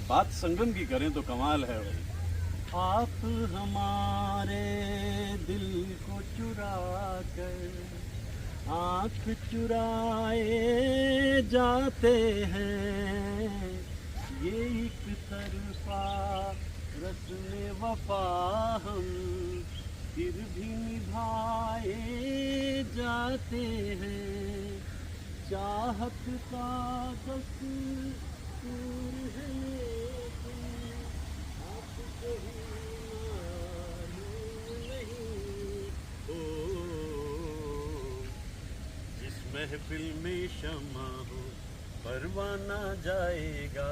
बात संगम की करें तो कमाल है भाई। आप हमारे दिल को चुरा कर आँख चुराए जाते हैं, ये एक तरफा रस्म वफा हम फिर भी निभाए जाते हैं। चाहत का दस्तूर है लेकिन आपको ही मालूम नहीं हो, जिस महफिल में शमा हो परवाना जाएगा।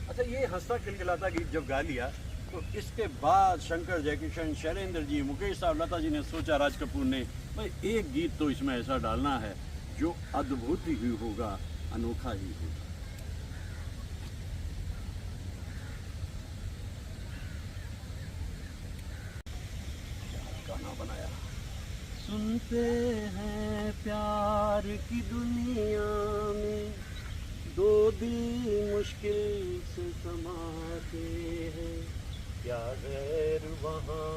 अच्छा, ये हंसता खिलखिलाता गीत जब गा लिया तो इसके बाद शंकर जयकिशन, शैलेंद्र जी, मुकेश साहब, लता जी ने सोचा, राज कपूर ने, भाई एक गीत तो इसमें ऐसा डालना है जो अद्भुत ही होगा, अनोखा ही होगा। गाना बनाया। सुनते हैं प्यार की दुनिया में दो दिल मुश्किल से समाते हैं, क्या गैर वहाँ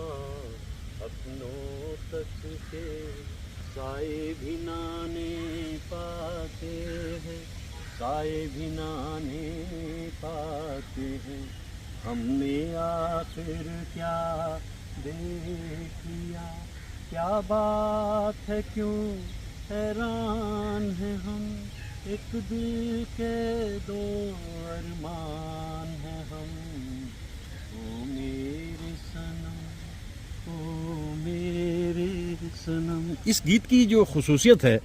अपनों तक के साए भी नाने पाते हैं, साए भी नाने पाते हैं। हमने आखिर क्या देख लिया, क्या बात है, क्यों हैरान है हम, एक दिल के दो अरमान है हम। ओ मेरे सनम, ओ मेरे सनम। इस गीत की जो खुसूसियत है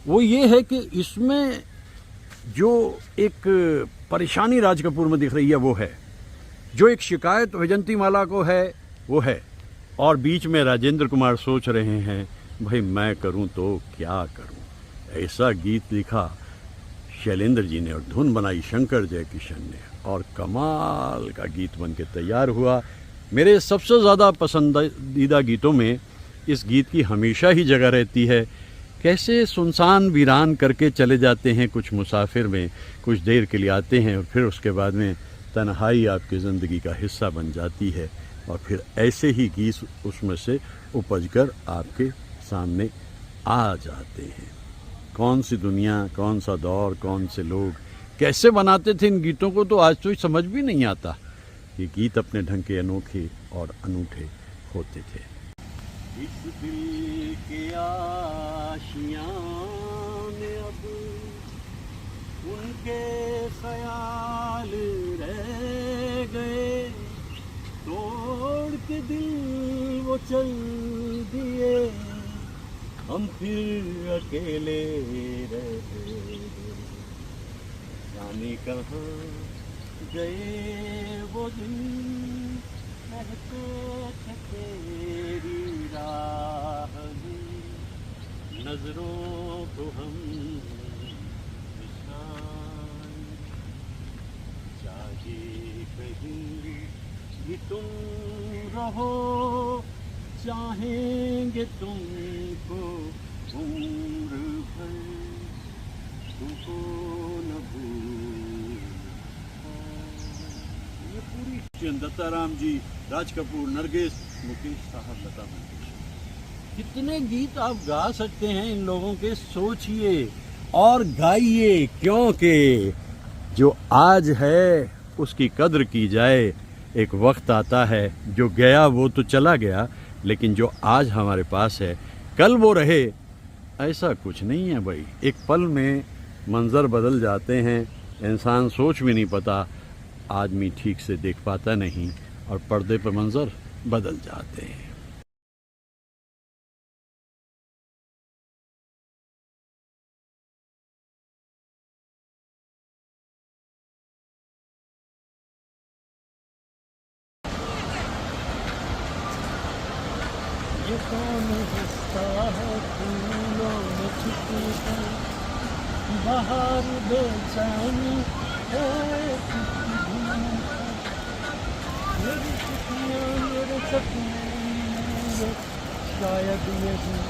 वो ये है कि इसमें जो एक परेशानी राज कपूर में दिख रही है वो है, जो एक शिकायत वैजंती माला को है वो है, और बीच में राजेंद्र कुमार सोच रहे हैं भाई मैं करूं तो क्या करूं। ऐसा गीत लिखा शैलेंद्र जी ने और धुन बनाई शंकर जयकिशन ने, और कमाल का गीत बन के तैयार हुआ। मेरे सबसे ज़्यादा पसंदीदा गीतों में इस गीत की हमेशा ही जगह रहती है। कैसे सुनसान वीरान करके चले जाते हैं कुछ मुसाफिर में, कुछ देर के लिए आते हैं और फिर उसके बाद में तन्हाई आपकी ज़िंदगी का हिस्सा बन जाती है, और फिर ऐसे ही गीत उसमें से उपज कर आपके सामने आ जाते हैं। कौन सी दुनिया, कौन सा दौर, कौन से लोग कैसे बनाते थे इन गीतों को, तो आज तो समझ भी नहीं आता। ये गीत अपने ढंग के अनोखे और अनूठे होते थे। इस दिल के आशियाँ में अब उनके ख्याल रह गए, तोड़ के दिल वो चल दिए, हम फिर अकेले रह गए। जाने कहाँ गए वो दिन, रहते थे तेरी राह में, नजरों को हम निशान, चाहे कहीं भी तुम रहो, चाहेंगे तुमको उम्र भर, तुमको न भूल। ये पूरी दत्ताराम जी, राज कपूर, नरगिस, मुकेश साहब, लता मंगेशकर, कितने गीत आप गा सकते हैं इन लोगों के। सोचिए और गाइए, क्योंकि जो आज है उसकी कद्र की जाए। एक वक्त आता है, जो गया वो तो चला गया, लेकिन जो आज हमारे पास है कल वो रहे, ऐसा कुछ नहीं है भाई। एक पल में मंज़र बदल जाते हैं, इंसान सोच भी नहीं पाता, आदमी ठीक से देख पाता नहीं, और पर्दे पर मंज़र बदल जाते हैं। ये कौन हंसता है फूलों में छुपकर, बाहर बेचैनी है मेरी खुशियाँ, मेरे सपने शायद ये हैं।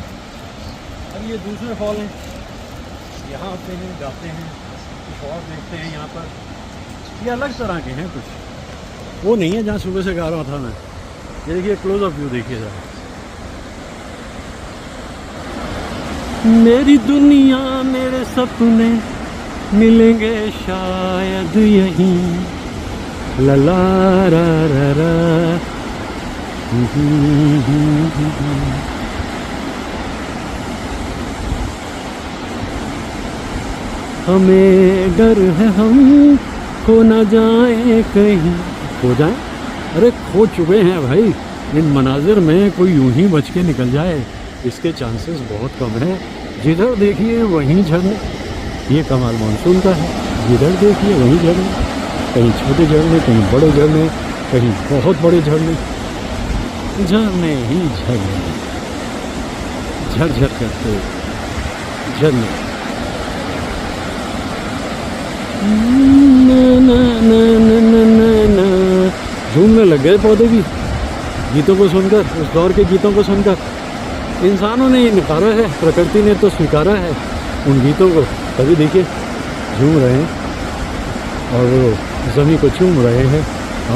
अब ये दूसरे फॉल हैं, यहाँ पे हैं, गाते हैं, कुछ और देखते हैं यहाँ पर। ये अलग तरह के हैं कुछ, वो नहीं है जहाँ सुबह से गा रहा था मैं। ये देखिए क्लोजअप व्यू देखिए जरा। मेरी दुनिया मेरे सपने मिलेंगे शायद यहीं, ला ला रा रा रा। हमें डर है हम खो ना जाए कहीं। खो जाए? अरे खो चुके हैं भाई। इन मनाजिर में कोई यूं ही बच के निकल जाए इसके चांसेस बहुत कम है। जिधर देखिए वहीं झरने, ये कमाल मानसून का है। जिधर देखिए वहीं झरने, कहीं छोटे झरने, कहीं बड़े झरने, कहीं बहुत बड़े झरने, झरने ही झरने, झरझर करते झरने। झूमने लग गए पौधे भी गीतों को सुनकर, उस दौर के गीतों को सुनकर। इंसानों ने नकारा है, प्रकृति ने तो स्वीकारा है उन गीतों को। तभी देखिए झूम रहे हैं और वो ज़मीं को चूम रहे हैं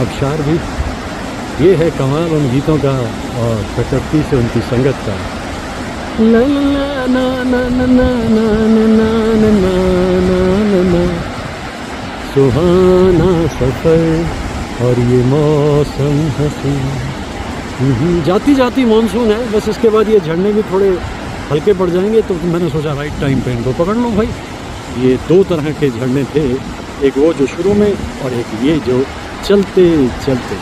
आबशार भी। ये है कमाल उन गीतों का और प्रकृति से उनकी संगत का। ला ला ना ना ना ना ना ना ना ना ना ना, सुहाना सफ़र और ये मौसम हसीन। जाती जाती मानसून है, बस इसके बाद ये झरने भी थोड़े हल्के पड़ जाएंगे। तो मैंने सोचा राइट टाइम पे इनको पकड़ लो भाई। ये दो तरह के झरने थे, एक वो जो शुरू में और एक ये जो चलते चलते।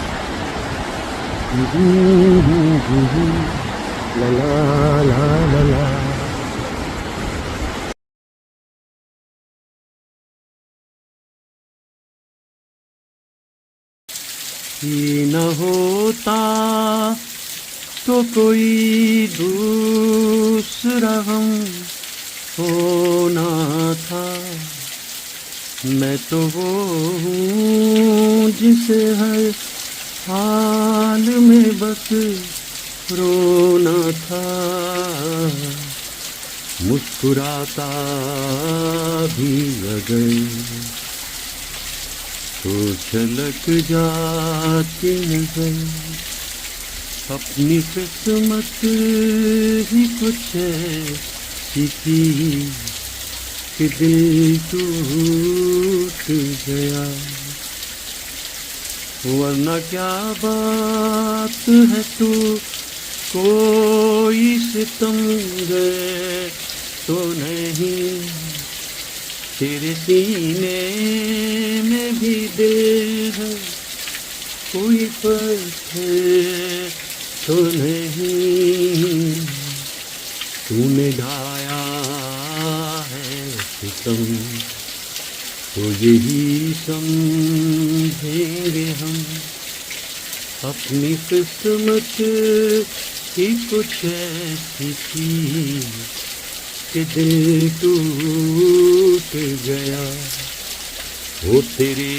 ला ला ला ला ला। ये न होता तो कोई दूसरा हम होना था। मैं तो वो हूँ जिसे हर हाल में बस रोना था। मुस्कुराता भी अगर तो झलक जाती नजर, अपनी किस्मत ही कुछ ऐसी थी कि दिल टूट गया। वरना क्या बात है तू कोई सितमगर तो नहीं, तेरे सीने में भी दिल है कोई पत्थर तो नहीं। तूने ढाया है सितम तो यही समझेंगे हम, अपनी किस्मत ही कुछ ऐसी थी कि दिल टूट गया। वो तेरे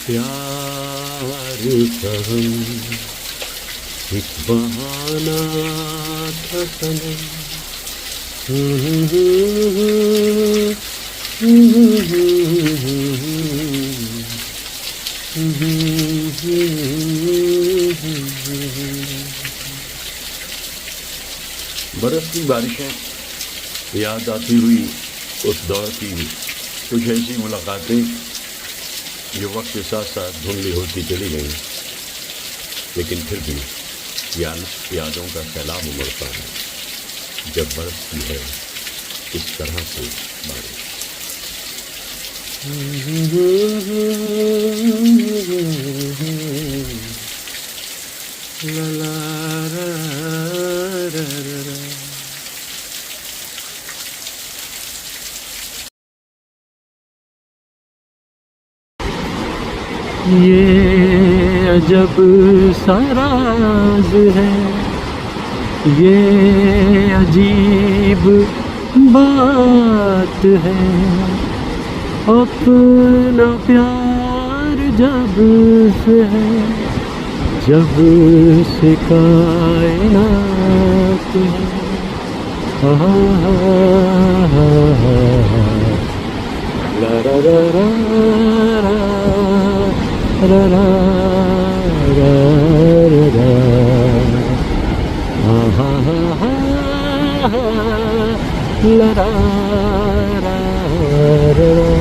प्यार का हम एक बहाना था सनम। बरसती बारिशें याद आती हुई उस दौर की कुछ ऐसी मुलाकातें जो वक्त के साथ साथ धुंधली होती चली गई, लेकिन फिर भी यादों का सैलाब उमड़ता है जब बरसती है इस तरह से बारिश। ला ला रा रा रा रा। ये अजब सा राज है, ये अजीब बात है, अपना प्यार जब से है, जब से कायनात है। ला रा रा रा रा। रा रा रा रा रा हा हा हा ला रा रा रा रा।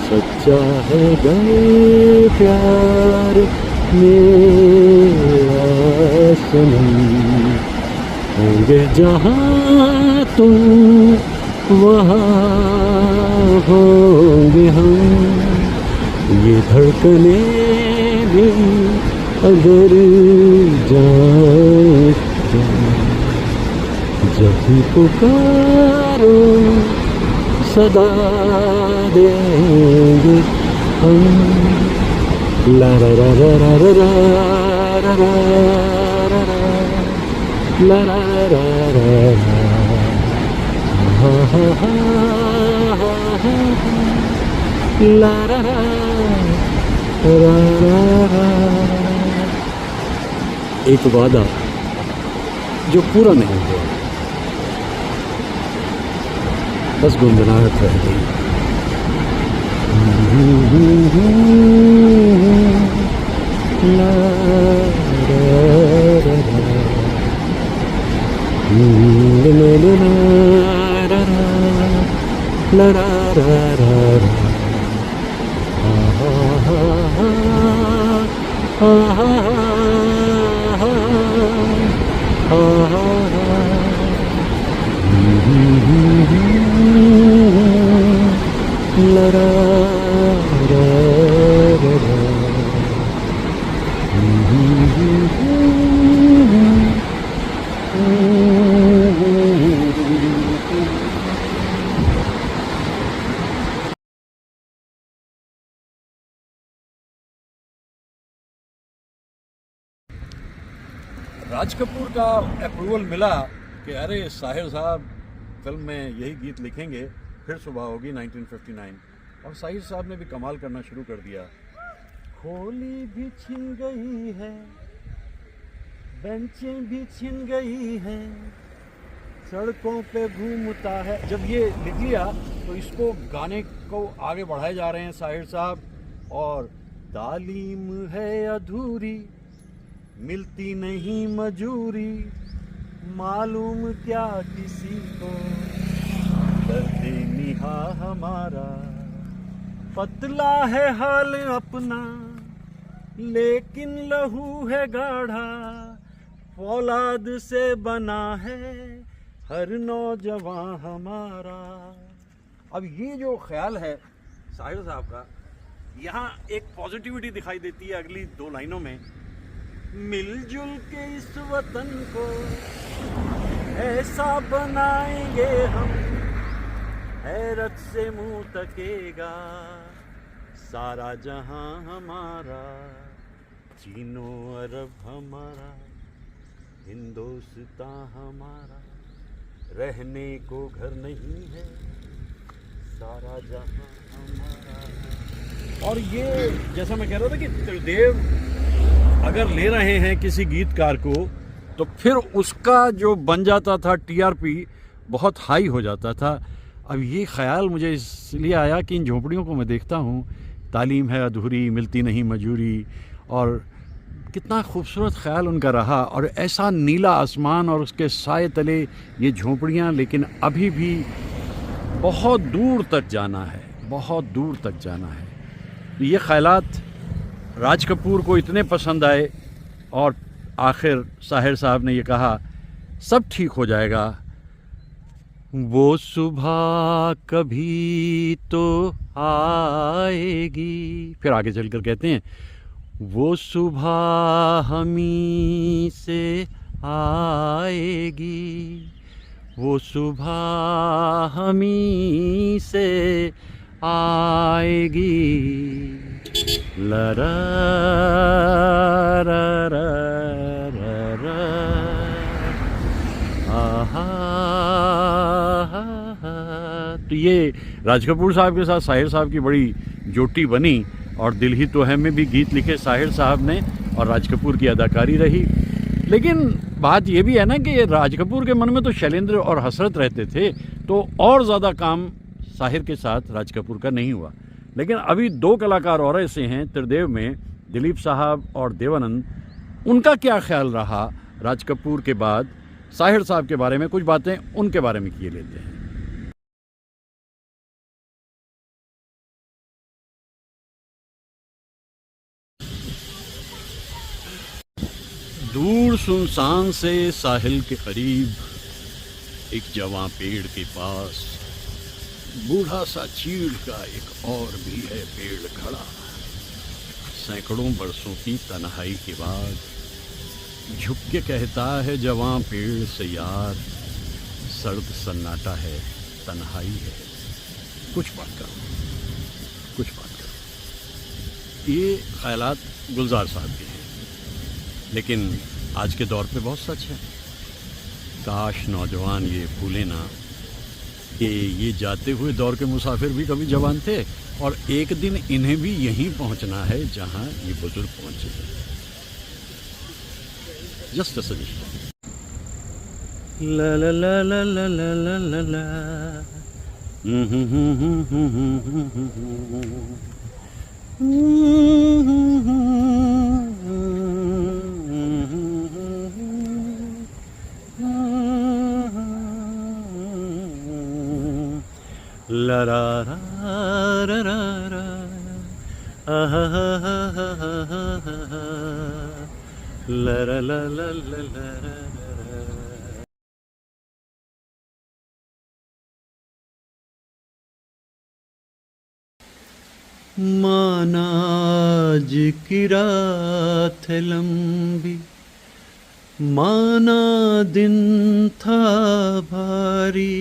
सच्चा है गर प्यार मेरा सनम, होंगे जहाँ तुम वहाँ होंगे हम, ये धड़कने भी अगर जाए जब भी पुकारो सदा देंगे हम। ला रा रा रा रा रा रा रा रा रा ला रा रा रा रा हा हा हा हा ला रा रा रा रा। एक वादा जो पूरा नहीं हुआ, बस गुनगुनाहट रह गई। ला रा रा रा ला रा रा रा रा हा हा हा हा हा हा ला रा रा रा रा। राज कपूर का अप्रूवल मिला कि अरे साहिर साहब फिल्म में यही गीत लिखेंगे, फिर सुबह होगी 1959, और साहिर साहब ने भी कमाल करना शुरू कर दिया। होली भी छिन गई है, बेंचें भी छिन गई हैं, सड़कों पे घूमता है। जब ये लिख लिया तो इसको गाने को आगे बढ़ाए जा रहे हैं साहिर साहब, और तालीम है अधूरी मिलती नहीं मजूरी, मालूम क्या किसी को दर्द निहा हमारा, पतला है हाल अपना लेकिन लहू है गाढ़ा, फौलाद से बना है हर नौजवान हमारा। अब ये जो ख्याल है साहिर साहब का, यहाँ एक पॉजिटिविटी दिखाई देती है अगली दो लाइनों में। मिलजुल के इस वतन को ऐसा बनाएंगे हम, हैरत से मुंह तकेगा सारा जहां हमारा, चीनो अरब हमारा, हिंदुस्तान हमारा, रहने को घर नहीं है सारा जहां हमारा। और ये जैसा मैं कह रहा था कि त्रिदेव अगर ले रहे हैं किसी गीतकार को तो फिर उसका जो बन जाता था टीआरपी बहुत हाई हो जाता था। अब ये ख्याल मुझे इसलिए आया कि इन झोपड़ियों को मैं देखता हूँ, तालीम है अधूरी मिलती नहीं मजूरी, और कितना खूबसूरत ख्याल उनका रहा, और ऐसा नीला आसमान और उसके साए तले ये झोपड़ियाँ, लेकिन अभी भी बहुत दूर तक जाना है, बहुत दूर तक जाना है। ये ख्यालात राज कपूर को इतने पसंद आए, और आखिर साहिर साहब ने ये कहा सब ठीक हो जाएगा, वो सुबह कभी तो आएगी। फिर आगे चलकर कहते हैं वो सुबह हमी से आएगी, वो सुबह हमी से आएगी, ला रा रा रा रा रा आहा। तो ये राज कपूर साहब के साथ साहिर साहब की बड़ी जोटी बनी, और दिल ही तो है में भी गीत लिखे साहिर साहब ने, और राज कपूर की अदाकारी रही। लेकिन बात ये भी है ना कि राज कपूर के मन में तो शैलेंद्र और हसरत रहते थे, तो और ज़्यादा काम साहिर के साथ राज कपूर का नहीं हुआ। लेकिन अभी दो कलाकार और ऐसे हैं त्रिदेव में, दिलीप साहब और देवानंद, उनका क्या ख्याल रहा राज कपूर के बाद साहिर साहब के बारे में, कुछ बातें उनके बारे में किए लेते हैं। दूर सुनसान से साहिल के करीब एक जवां पेड़ के पास बूढ़ा सा चीड़ का एक और भी है पेड़ खड़ा। सैकड़ों बरसों की तन्हाई के बाद झुक के कहता है जवां पेड़ से, यार सर्द सन्नाटा है, तन्हाई है, कुछ बात करो, कुछ बात करो। ये ख्यालात गुलजार साहब के हैं, लेकिन आज के दौर पे बहुत सच है। काश नौजवान ये भूले ना कि ये जाते हुए दौर के मुसाफिर भी कभी जवान थे और एक दिन इन्हें भी यहीं पहुंचना है जहां ये बुजुर्ग पहुंचे। Just a suggestion. ला ला ला ला ला ला ला ला। La la la la la la, ah ah ah ah ah ah, la la la la la la la. माना आज की रात है लंबी, माना दिन था भारी,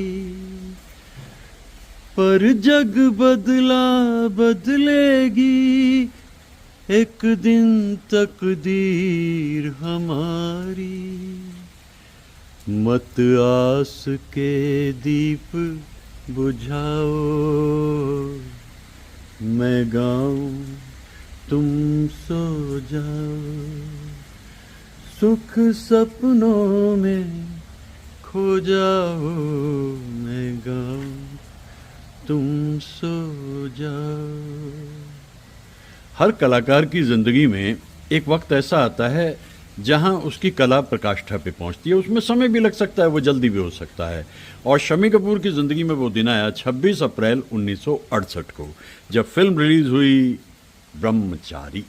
पर जग बदला बदलेगी एक दिन तकदीर हमारी। मत आस के दीप बुझाओ, मैं गाऊं तुम सो जाओ, सुख सपनों में खो जाओ, मैं गाऊं तुम सो जाओ। हर कलाकार की जिंदगी में एक वक्त ऐसा आता है जहां उसकी कला प्रकाष्ठा पे पहुंचती है। उसमें समय भी लग सकता है, वो जल्दी भी हो सकता है। और शम्मी कपूर की ज़िंदगी में वो दिन आया 26 अप्रैल 1968 को, जब फिल्म रिलीज़ हुई ब्रह्मचारी।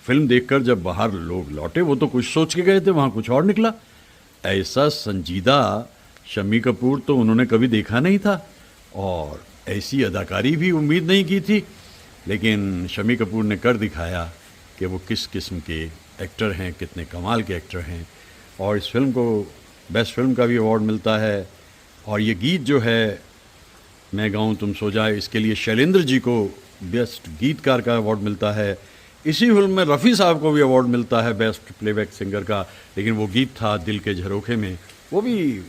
फिल्म देखकर जब बाहर लोग लौटे, वो तो कुछ सोच के गए थे, वहाँ कुछ और निकला। ऐसा संजीदा शम्मी कपूर तो उन्होंने कभी देखा नहीं था और ऐसी अदाकारी भी उम्मीद नहीं की थी। लेकिन शम्मी कपूर ने कर दिखाया कि वो किस किस्म के एक्टर हैं, कितने कमाल के एक्टर हैं। और इस फिल्म को बेस्ट फिल्म का भी अवार्ड मिलता है। और ये गीत जो है मैं गाऊं तुम सो जाए, इसके लिए शैलेंद्र जी को बेस्ट गीतकार का अवार्ड मिलता है। इसी फिल्म में रफ़ी साहब को भी अवार्ड मिलता है बेस्ट प्लेबैक सिंगर का, लेकिन वो गीत था दिल के झरोखे में, वो भी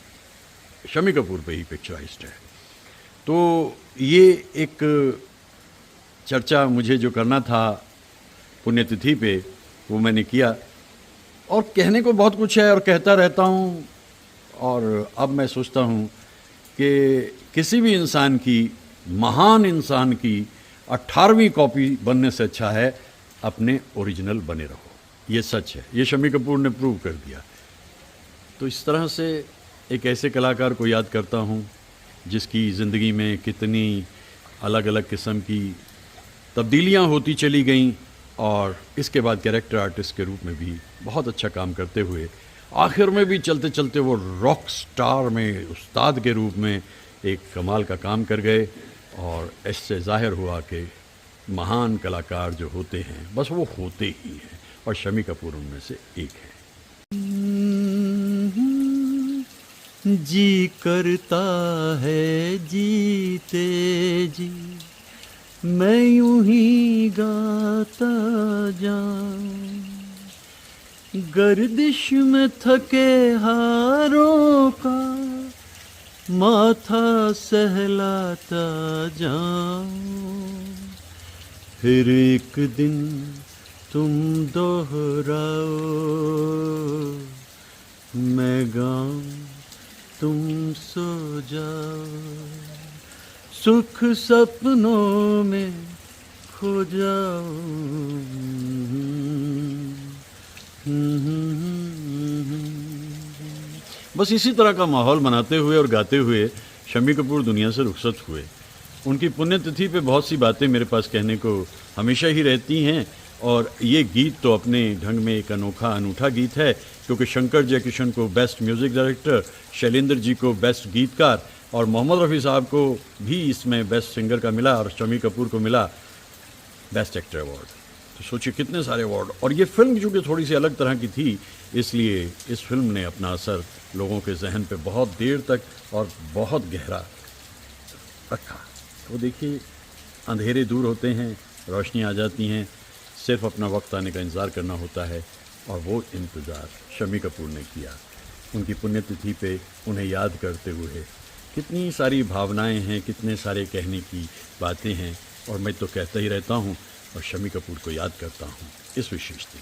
शम्मी कपूर पे ही पिक्चराइज्ड है। तो ये एक चर्चा मुझे जो करना था पुण्यतिथि पे, वो मैंने किया। और कहने को बहुत कुछ है और कहता रहता हूँ। और अब मैं सोचता हूँ कि किसी भी इंसान की, महान इंसान की 18वीं कॉपी बनने से अच्छा है अपने ओरिजिनल बने रहो। ये सच है, ये शम्मी कपूर ने प्रूव कर दिया। तो इस तरह से एक ऐसे कलाकार को याद करता हूँ जिसकी ज़िंदगी में कितनी अलग अलग किस्म की तब्दीलियाँ होती चली गईं और इसके बाद कैरेक्टर आर्टिस्ट के रूप में भी बहुत अच्छा काम करते हुए आखिर में भी चलते चलते वो रॉक स्टार में उस्ताद के रूप में एक कमाल का काम कर गए। और इससे जाहिर हुआ कि महान कलाकार जो होते हैं बस वो होते ही हैं, और शम्मी कपूर उनमें से एक है। जी करता है जीते जी मैं यूं ही गाता जाऊं, गर्दिश में थके हारों का माथा सहलाता जाऊं, फिर एक दिन तुम दोहराओ, मैं गाऊं तुम सो जाओ, सुख सपनों में खो जाऊं। बस इसी तरह का माहौल बनाते हुए और गाते हुए शम्मी कपूर दुनिया से रुखसत हुए। उनकी पुण्यतिथि पे बहुत सी बातें मेरे पास कहने को हमेशा ही रहती हैं, और ये गीत तो अपने ढंग में एक अनोखा अनूठा गीत है, क्योंकि शंकर जयकिशन को best music director, Shailendra ji को बेस्ट गीतकार और मोहम्मद रफ़ी साहब को भी इसमें बेस्ट सिंगर का मिला, और शम्मी कपूर को मिला बेस्ट एक्टर अवार्ड। तो सोचिए कितने सारे अवार्ड। और ये फिल्म चूँकि थोड़ी सी अलग तरह की थी, इसलिए इस फिल्म ने अपना असर लोगों के जहन पे बहुत देर तक और बहुत गहरा रखा। तो देखिए, अंधेरे दूर होते हैं, रोशनी आ जाती हैं, सिर्फ अपना वक्त आने का इंतज़ार करना होता है, और वो इंतज़ार शम्मी कपूर ने किया। उनकी पुण्यतिथि पे उन्हें याद करते हुए कितनी सारी भावनाएं हैं, कितने सारे कहने की बातें हैं, और मैं तो कहता ही रहता हूँ और शम्मी कपूर को याद करता हूँ इस विशेष दिन।